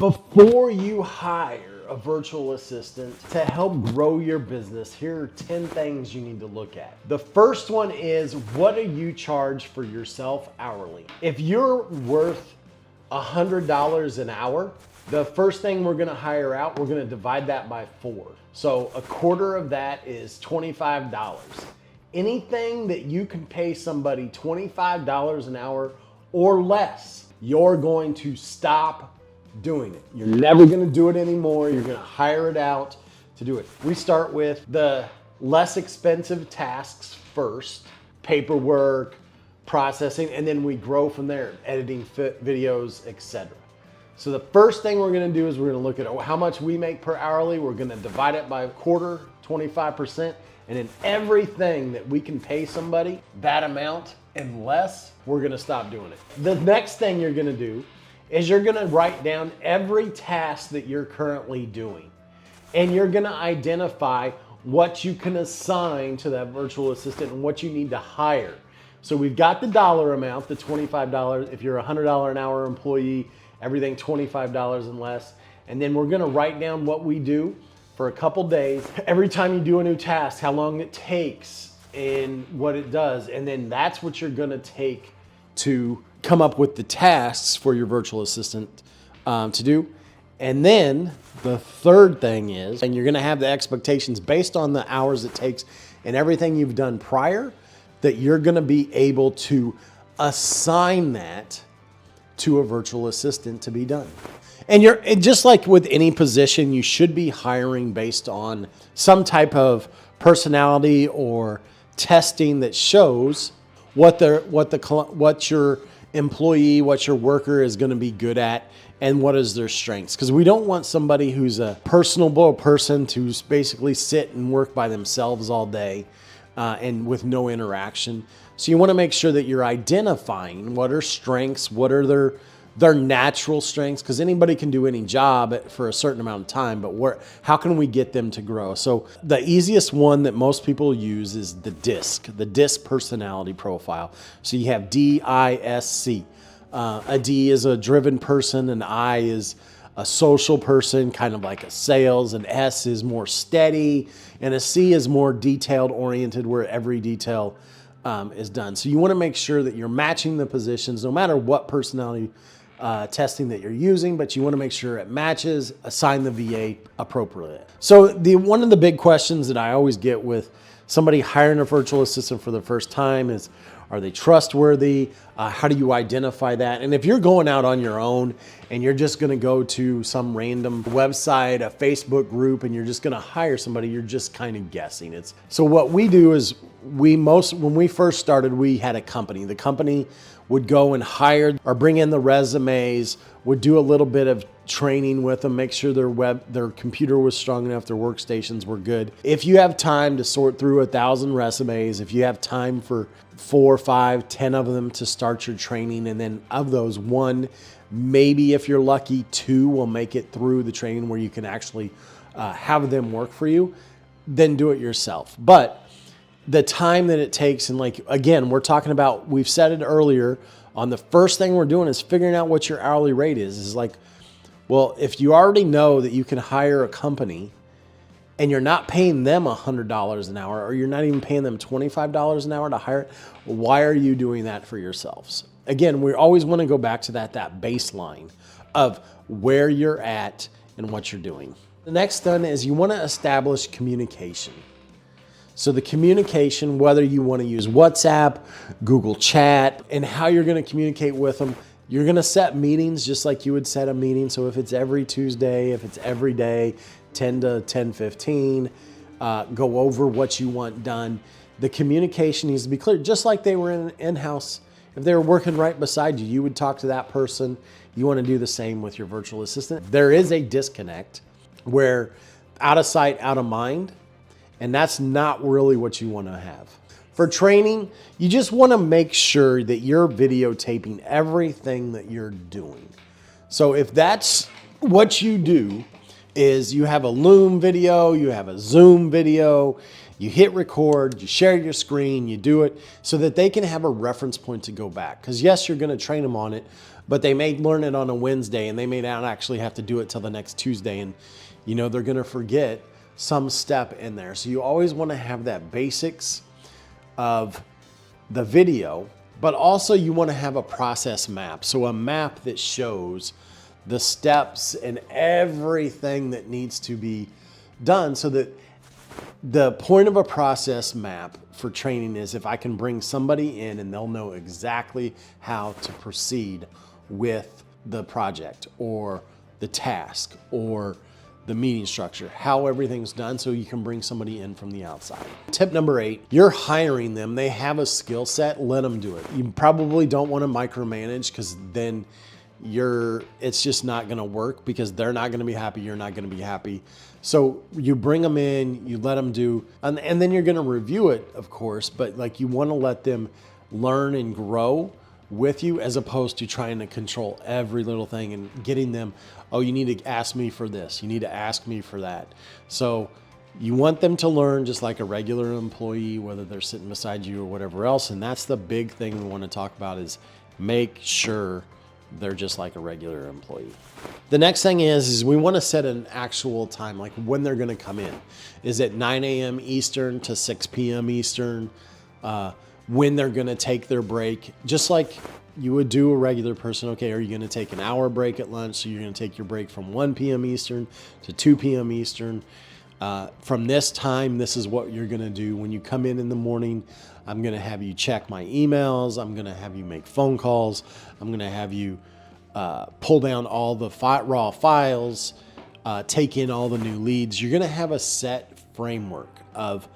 Before you hire a virtual assistant to help grow your business, here are 10 things you need to look at. The first one is, what do you charge for yourself hourly? If you're worth $100 an hour, the first thing we're gonna hire out, we're gonna divide that by 4. So a quarter of that is $25. Anything that you can pay somebody $25 an hour or less, you're going to stop doing it. You're never gonna do it anymore. You're gonna hire it out to do it. We start with the less expensive tasks first, paperwork, processing, and then we grow from there, editing videos, etc. So the first thing we're gonna do is we're gonna look at how much we make per hourly. We're gonna divide it by a quarter, 25%, and then everything that we can pay somebody that amount and less, we're gonna stop doing it. The next thing you're gonna do is you're gonna write down every task that you're currently doing. And you're gonna identify what you can assign to that virtual assistant and what you need to hire. So we've got the dollar amount, the $25. If you're a $100 an hour employee, everything $25 and less. And then we're gonna write down what we do for a couple days. Every time you do a new task, how long it takes and what it does. And then that's what you're gonna take to come up with the tasks for your virtual assistant to do. And then the third thing is, and you're gonna have the expectations based on the hours it takes and everything you've done prior, that you're gonna be able to assign that to a virtual assistant to be done. And just like with any position, you should be hiring based on some type of personality or testing that shows what your employee, what your worker is going to be good at, and what is their strengths. Because we don't want somebody who's a personable person to basically sit and work by themselves all day and with no interaction. So you want to make sure that you're identifying what are strengths, what are their natural strengths, because anybody can do any job for a certain amount of time, but how can we get them to grow? So the easiest one that most people use is the DISC personality profile. So you have DISC. A D is a driven person, an I is a social person, kind of like a sales, an S is more steady, and a C is more detailed oriented, where every detail is done. So you want to make sure that you're matching the positions, no matter what personality testing that you're using, but you want to make sure it matches, assign the VA appropriately. So one of the big questions that I always get with somebody hiring a virtual assistant for the first time is, are they trustworthy? How do you identify that? And if you're going out on your own and you're just going to go to some random website, a Facebook group, and you're just going to hire somebody, you're just kind of guessing. So what we do is when we first started, we had a company. The company would go and hire or bring in the resumes, would do a little bit of training with them, make sure their computer was strong enough, their workstations were good. If you have time to sort through 1,000 resumes, if you have time for 4, 5, 10 of them to start your training, and then of those, 1, maybe if you're lucky, 2 will make it through the training where you can actually have them work for you, then do it yourself. But the time that it takes, and like, again, we're talking about, we've said it earlier, on the first thing we're doing is figuring out what your hourly rate is like, well, if you already know that you can hire a company and you're not paying them $100 an hour, or you're not even paying them $25 an hour to hire it, why are you doing that for yourselves? Again, we always want to go back to that baseline of where you're at and what you're doing. The next thing is you want to establish communication. So the communication, whether you want to use WhatsApp, Google Chat, and how you're going to communicate with them, you're going to set meetings just like you would set a meeting. So if it's every Tuesday, if it's every day, 10 to 10:15, go over what you want done. The communication needs to be clear, just like they were in-house. If they were working right beside you, you would talk to that person. You want to do the same with your virtual assistant. There is a disconnect where out of sight, out of mind, and that's not really what you want to have. For training, you just want to make sure that you're videotaping everything that you're doing. So if that's what you do, is you have a Loom video, you have a Zoom video, you hit record, you share your screen, you do it so that they can have a reference point to go back. Because yes, you're going to train them on it, but they may learn it on a Wednesday and they may not actually have to do it till the next Tuesday. And they're going to forget some step in there. So you always want to have that basics of the video, but also you want to have a process map. So a map that shows the steps and everything that needs to be done, so that the point of a process map for training is if I can bring somebody in and they'll know exactly how to proceed with the project or the task or the meeting structure, how everything's done, so you can bring somebody in from the outside. Tip number 8, you're hiring them. They have a skill set, let them do it. You probably don't want to micromanage, because then it's just not going to work, because they're not going to be happy, you're not going to be happy. So you bring them in, you let them do, and then you're going to review it, of course, but like you want to let them learn and grow with you, as opposed to trying to control every little thing and getting them, oh, you need to ask me for this, you need to ask me for that. So you want them to learn just like a regular employee, whether they're sitting beside you or whatever else. And that's the big thing we want to talk about, is make sure they're just like a regular employee. The next thing is we want to set an actual time, like when they're going to come in. Is it 9 a.m. Eastern to 6 p.m. Eastern? When they're going to take their break, just like you would do a regular person. Okay, are you going to take an hour break at lunch? So you're going to take your break from 1 p.m. Eastern to 2 p.m. Eastern. From this time, this is what you're going to do. When you come in the morning, I'm going to have you check my emails. I'm going to have you make phone calls. I'm going to have you pull down all the raw files, take in all the new leads. You're going to have a set framework of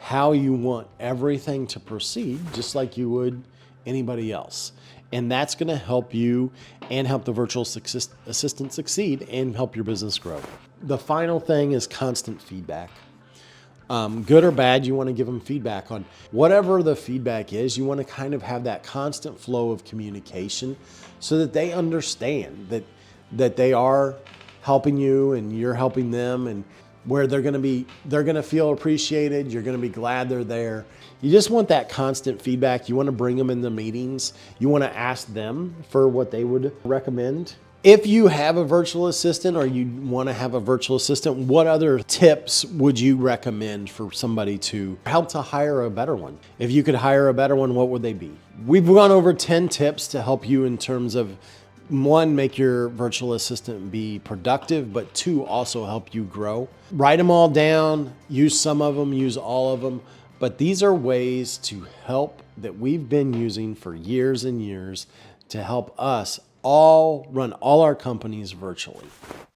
how you want everything to proceed, just like you would anybody else. And that's going to help you and help the virtual assistant succeed and help your business grow. The final thing is constant feedback. Good or bad, you want to give them feedback on whatever the feedback is. You want to kind of have that constant flow of communication, so that they understand that they are helping you and you're helping them, and where they're going to feel appreciated. You're going to be glad they're there. You just want that constant feedback. You want to bring them in the meetings. You want to ask them for what they would recommend. If you have a virtual assistant, or you want to have a virtual assistant, what other tips would you recommend for somebody to help to hire a better one? If you could hire a better one, what would they be? We've gone over 10 tips to help you in terms of, 1, make your virtual assistant be productive, but 2, also help you grow. Write them all down, use some of them, use all of them. But these are ways to help that we've been using for years and years to help us all run all our companies virtually.